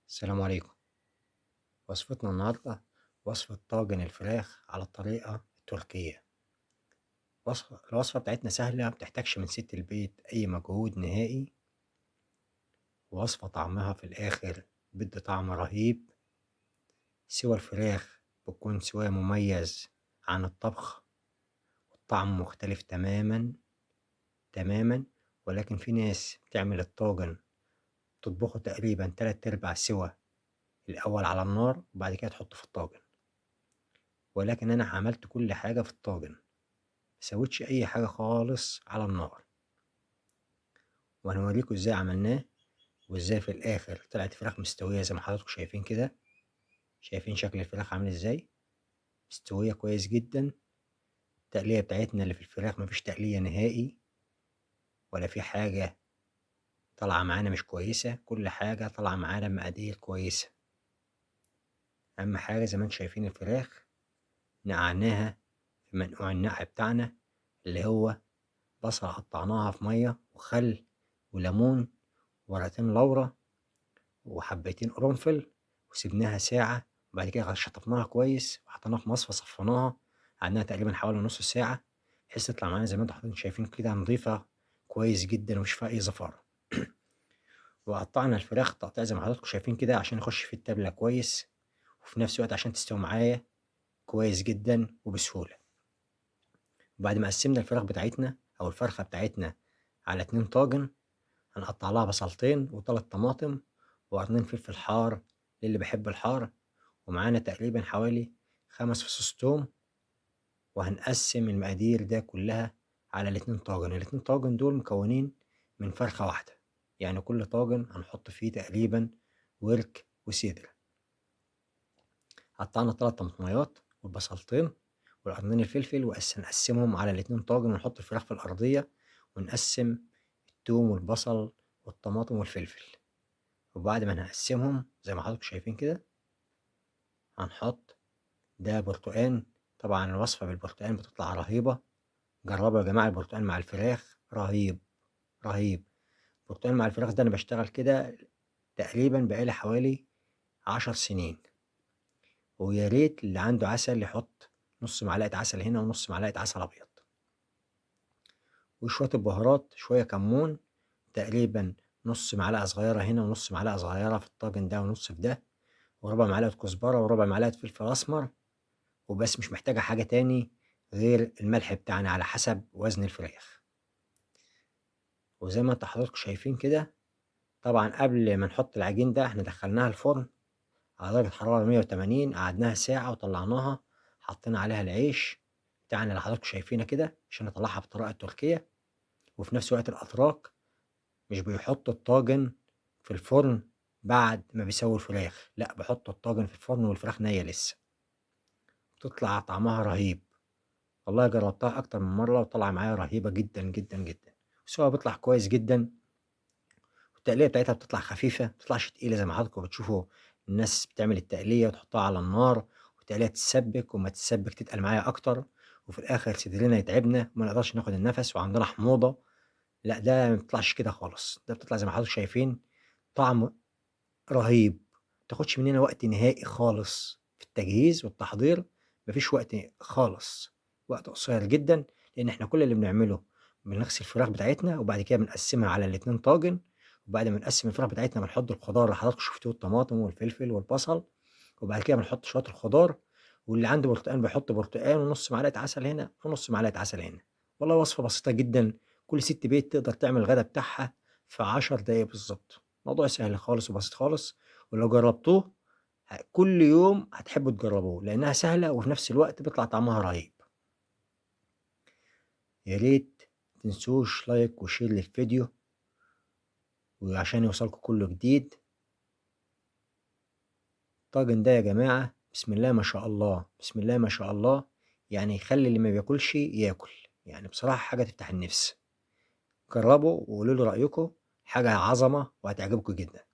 السلام عليكم. وصفتنا النهاردة وصفة طاجن الفراخ على الطريقة التركية. الوصفة بتاعتنا سهلة، مبتحتاجش من ست البيت أي مجهود نهائي. ووصفة طعمها في الآخر بيدي طعم رهيب. سوى الفراخ بتكون سواها مميز عن الطبخ، والطعم مختلف تماما تماما. ولكن في ناس بتعمل الطاجن تطبخه تقريبا 3/4 سوا الأول على النار وبعد كده تحطه في الطاجن، ولكن أنا عملت كل حاجة في الطاجن، مسويتش أي حاجة خالص على النار. وهنوريكم ازاي عملناه، وازاي في الآخر طلعت فراخ مستوية زي ما حضراتكم شايفين كده. شايفين شكل الفراخ عامل ازاي؟ مستوية كويس جدا. التقلية بتاعتنا اللي في الفراخ مفيش تقلية نهائي، ولا في حاجة طالعة معانا مش كويسة، كل حاجة طالعة معانا بمقادير كويسة. أهم حاجة زي ما انتم شايفين الفراخ نقعناها في منقوع النقع بتاعنا، اللي هو بصل قطعناها في مية وخل وليمون ورقتين لورا وحبيتين قرنفل، وسيبناها ساعة. وبعد كده شطفناها كويس وحطيناها في مصفى صفيناها، قعدناها تقريبا حوالي نص ساعة بحيث تطلع معانا زي ما انتم حضراتكم شايفين كده نضيفة كويس جدا ومش فيها أي زفارة. وقطعنا الفراخ تقطيع زي ما حضراتكم شايفين كده عشان يخش في التابلة كويس، وفي نفس الوقت عشان تستوي معايا كويس جدا وبسهولة. وبعد ما قسمنا الفراخ بتاعتنا أو الفرخة بتاعتنا على 2 طاجن، هنقطع لها بصلتين وتلات طماطم وقرنين فلفل حار للي بيحب الحار، ومعانا تقريبا حوالي 5 فصوص توم. وهنقسم المقادير ده كلها على ال2 طاجن. ال2 طاجن دول مكونين من فرخة واحدة، يعني كل طاجن هنحط فيه تقريبا ورك وصدر. قطعنا 3 طماطميات والبصلتين والقرنين الفلفل ونقسمهم على ال2 طاجن، ونحط الفراخ في الأرضية ونقسم التوم والبصل والطماطم والفلفل. وبعد ما نقسمهم زي ما حضراتكم شايفين كده هنحط ده برتقان. طبعا الوصفة بالبرتقان بتطلع رهيبة، جربوا يا جماعة البرتقان مع الفراخ رهيب رهيب. البرتقان مع الفراخ ده أنا بشتغل كده تقريبا بقالي حوالي 10 سنين. ويا ريت اللي عنده عسل يحط نص معلقة عسل هنا ونص معلقة عسل أبيض، وشوية البهارات شوية كمون تقريبا نص معلقة صغيرة هنا ونص معلقة صغيرة في الطاجن ده ونص في ده، وربع معلقة كزبرة وربع معلقة فلفل أسمر. وبس مش محتاجة حاجة تاني غير الملح بتاعنا على حسب وزن الفراخ. وزي ما انتوا حضراتكم شايفين كده، طبعا قبل ما نحط العجين ده احنا دخلناها الفرن على درجة حرارة 180، قعدناها ساعة وطلعناها. حطينا عليها العيش بتاعنا اللي حضراتكم شايفينه كده عشان نطلعها بالطريقة التركية. وفي نفس الوقت الأتراك مش بيحطوا الطاجن في الفرن بعد ما بيسووا الفراخ، لا بيحطوا الطاجن في الفرن والفراخ نية لسه، بتطلع طعمها رهيب. والله جربتها أكتر من مرة وطلع معايا رهيبة جدا جدا جدا. السوا بيطلع كويس جدا، والتقلية بتاعتها بتطلع خفيفة مبتطلعش تقيلة زي ما حضراتكم بتشوفوا الناس بتعمل التقلية وتحطها على النار والتقلية تتسبك، وما تتسبك تتقل معايا أكتر، وفي الآخر صدرنا يتعبنا وما نقدرش ناخد النفس وعندنا حموضة. لا ده ما بيطلعش كده خالص، ده بتطلع زي ما حضراتكم شايفين طعم رهيب. متاخدش مننا وقت نهائي خالص في التجهيز والتحضير، مفيش وقت خالص، وقت قصير جدا. لأن احنا كل اللي بنعمله بنغسل الفراخ بتاعتنا وبعد كده بنقسمها على ال2 طاجن، وبعد ما نقسم الفراخ بتاعتنا بنحط الخضار اللي حضراتكم شفتوه الطماطم والفلفل والبصل، وبعد كده بنحط شوية الخضار. واللي عنده برتقان بيحط برتقان ونص معلقة عسل هنا ونص معلقة عسل هنا. والله وصفة بسيطة جدًا، كل ست بيت تقدر تعمل الغدا بتاعها في 10 دقايق بالضبط. موضوع سهل خالص وبسيط خالص، ولو جربتوه كل يوم هتحبوا تجربوه، لأنها سهلة وفي نفس الوقت بيطلع طعمها رهيب. يا ريت متنسوش لايك وشير للفيديو وعشان يوصلكوا كل جديد. الطاجن ده يا جماعة بسم الله ما شاء الله، بسم الله ما شاء الله، يعني يخلّي اللي ما بياكلش ياكل، يعني بصراحة حاجة تفتح النفس. جربوا وقولوا لي رأيكم، حاجة عظمة وهتعجبكم جدًا.